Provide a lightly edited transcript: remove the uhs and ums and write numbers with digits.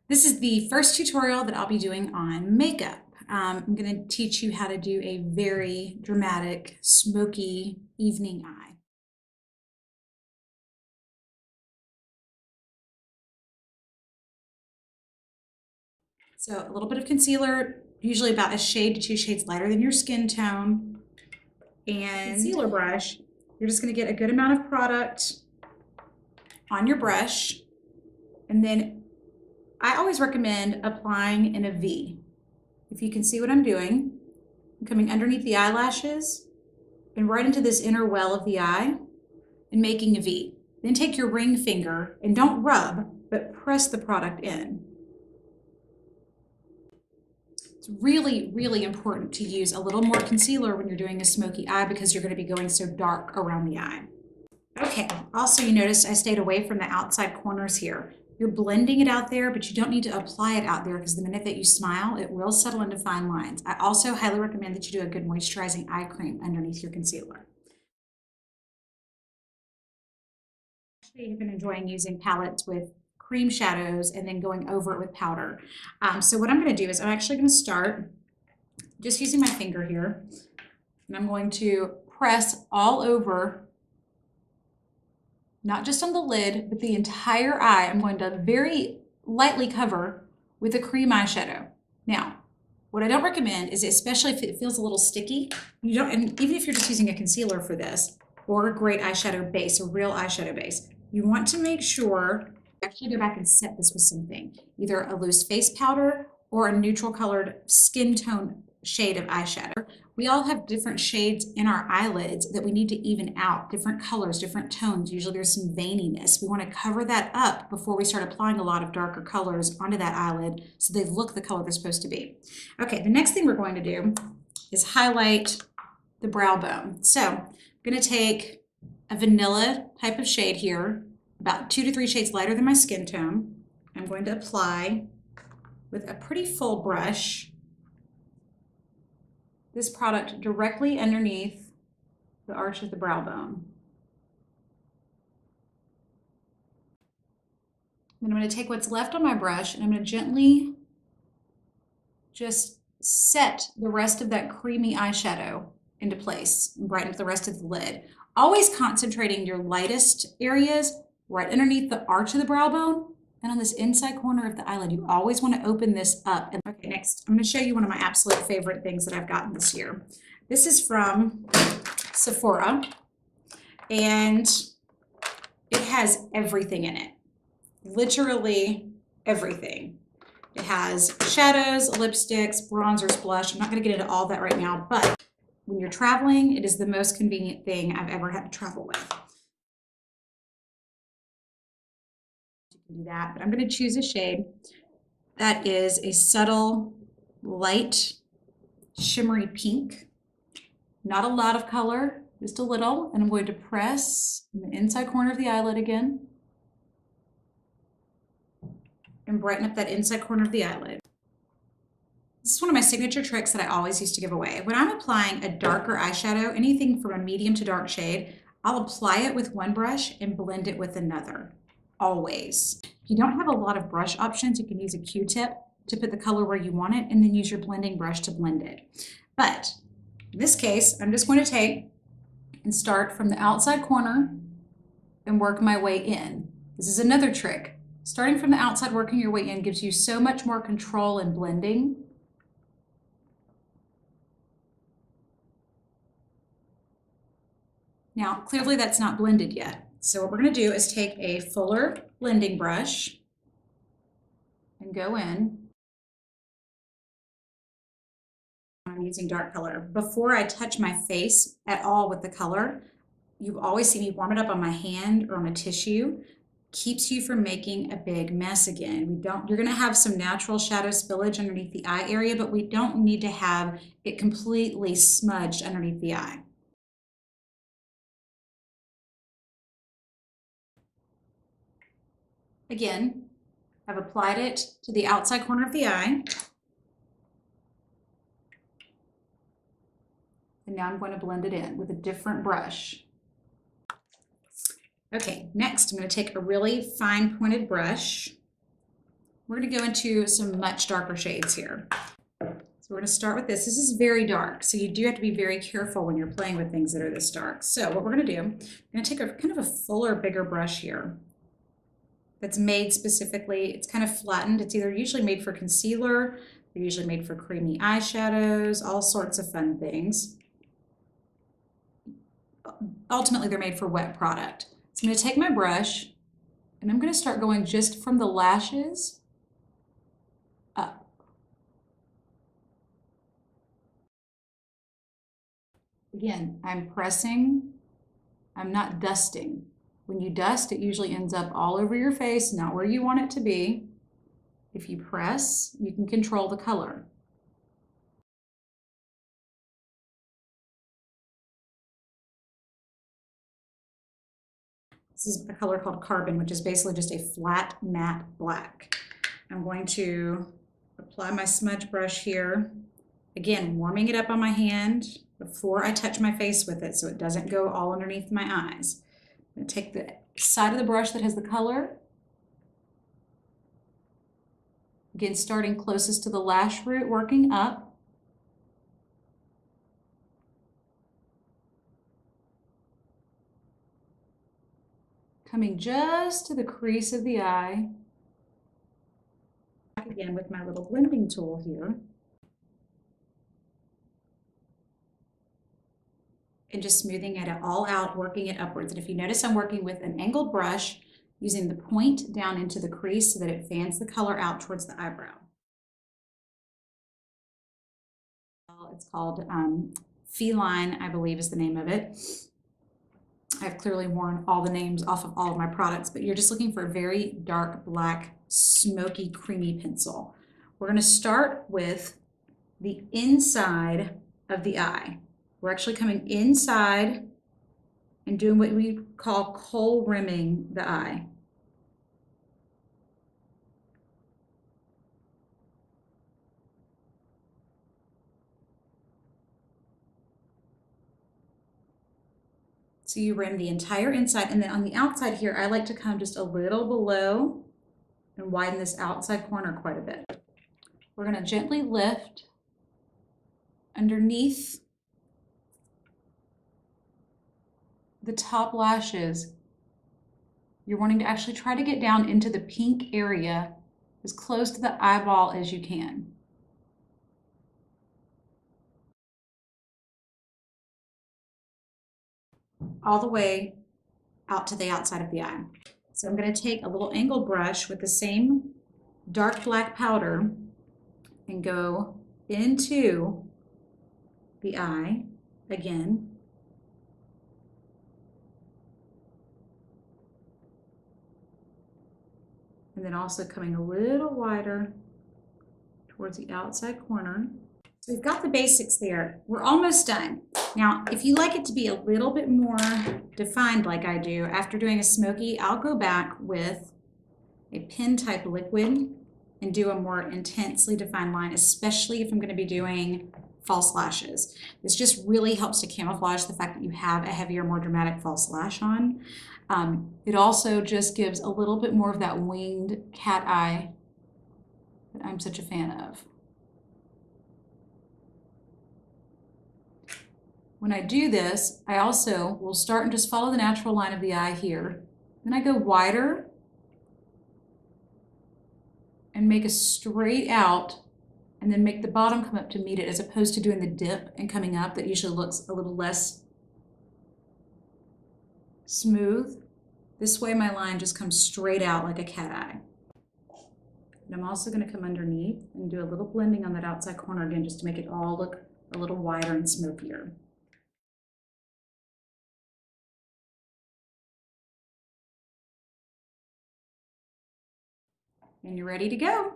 This is the first tutorial that I'll be doing on makeup. I'm going to teach you how to do a very dramatic, smoky evening eye. So a little bit of concealer, usually about a shade to 2 shades lighter than your skin tone. And concealer brush, you're just going to get a good amount of product on your brush. And then I always recommend applying in a V. If you can see what I'm doing, I'm coming underneath the eyelashes and right into this inner well of the eye and making a V. Then take your ring finger and don't rub, but press the product in. It's really, really important to use a little more concealer when you're doing a smoky eye because you're going to be going so dark around the eye. Okay, also you notice I stayed away from the outside corners here. You're blending it out there, but you don't need to apply it out there because the minute that you smile, it will settle into fine lines. I also highly recommend that you do a good moisturizing eye cream underneath your concealer. Actually, I've been enjoying using palettes with cream shadows and then going over it with powder. So what I'm going to do is I'm actually going to start just using my finger here, and I'm going to press all over, not just on the lid, but the entire eye. I'm going to very lightly cover with a cream eyeshadow. Now, what I don't recommend is, especially if it feels a little sticky, you don't, and even if you're just using a concealer for this, or a great eyeshadow base, a real eyeshadow base, you want to make sure you actually go back and set this with something, either a loose face powder or a neutral colored skin tone shade of eyeshadow. We all have different shades in our eyelids that we need to even out, different colors, different tones. Usually there's some veininess. We want to cover that up before we start applying a lot of darker colors onto that eyelid so they look the color they're supposed to be. Okay, the next thing we're going to do is highlight the brow bone. So I'm going to take a vanilla type of shade here, about 2 to 3 shades lighter than my skin tone. I'm going to apply with a pretty full brush this product directly underneath the arch of the brow bone. Then I'm going to take what's left on my brush and I'm going to gently just set the rest of that creamy eyeshadow into place and brighten up the rest of the lid. Always concentrating your lightest areas right underneath the arch of the brow bone and on this inside corner of the eyelid. You always want to open this up. Okay, next, I'm going to show you one of my absolute favorite things that I've gotten this year. This is from Sephora, and it has everything in it. Literally everything. It has shadows, lipsticks, bronzers, blush. I'm not going to get into all that right now, but when you're traveling, it is the most convenient thing I've ever had to travel with. Do that, but I'm going to choose a shade that is a subtle, light, shimmery pink. Not a lot of color, just a little, and I'm going to press in the inside corner of the eyelid again and brighten up that inside corner of the eyelid. This is one of my signature tricks that I always used to give away. When I'm applying a darker eyeshadow, anything from a medium to dark shade, I'll apply it with one brush and blend it with another. Always. If you don't have a lot of brush options, you can use a Q-tip to put the color where you want it and then use your blending brush to blend it. But in this case, I'm just going to take and start from the outside corner and work my way in. This is another trick. Starting from the outside, working your way in gives you so much more control in blending. Now, clearly that's not blended yet. So what we're going to do is take a fuller blending brush and go in. I'm using dark color. Before I touch my face at all with the color, you always see me warm it up on my hand or on a tissue. Keeps you from making a big mess again. You're going to have some natural shadow spillage underneath the eye area, but we don't need to have it completely smudged underneath the eye. Again, I've applied it to the outside corner of the eye. And now I'm going to blend it in with a different brush. Okay, next I'm going to take a really fine pointed brush We're gonna go into some much darker shades here. So we're gonna start with this. This is very dark, so you do have to be very careful when you're playing with things that are this dark. So what we're gonna do, I'm gonna take a kind of a fuller, bigger brush here that's made specifically, it's kind of flattened. It's either usually made for concealer, they're usually made for creamy eyeshadows, all sorts of fun things. Ultimately, they're made for wet product. So I'm gonna take my brush and I'm gonna start going just from the lashes up. Again, I'm pressing, I'm not dusting. When you dust, it usually ends up all over your face, not where you want it to be. If you press, you can control the color. This is a color called Carbon, which is basically just a flat matte black. I'm going to apply my smudge brush here. Again, warming it up on my hand before I touch my face with it so it doesn't go all underneath my eyes. I'm going to take the side of the brush that has the color. Again, starting closest to the lash root, working up. Coming just to the crease of the eye. Again with my little blending tool here. And just smoothing it all out, working it upwards. And if you notice, I'm working with an angled brush, using the point down into the crease so that it fans the color out towards the eyebrow. It's called Feline, I believe is the name of it. I've clearly worn all the names off of all of my products, but you're just looking for a very dark black, smoky, creamy pencil. We're going to start with the inside of the eye. We're actually coming inside and doing what we call kohl rimming the eye. So you rim the entire inside, and then on the outside here, I like to come just a little below and widen this outside corner quite a bit. We're going to gently lift underneath the top lashes. You're wanting to actually try to get down into the pink area as close to the eyeball as you can. All the way out to the outside of the eye. So I'm going to take a little angled brush with the same dark black powder and go into the eye again. And then also coming a little wider towards the outside corner. So we've got the basics there. We're almost done. Now, if you like it to be a little bit more defined like I do, after doing a smoky, I'll go back with a pen type liquid and do a more intensely defined line, especially if I'm going to be doing false lashes. This just really helps to camouflage the fact that you have a heavier, more dramatic false lash on. It also just gives a little bit more of that winged cat eye that I'm such a fan of. When I do this, I also will start and just follow the natural line of the eye here. Then I go wider and make a straight out, and then make the bottom come up to meet it, as opposed to doing the dip and coming up. That usually looks a little less smooth. This way my line just comes straight out like a cat eye. And I'm also going to come underneath and do a little blending on that outside corner again, just to make it all look a little wider and smokier. And you're ready to go.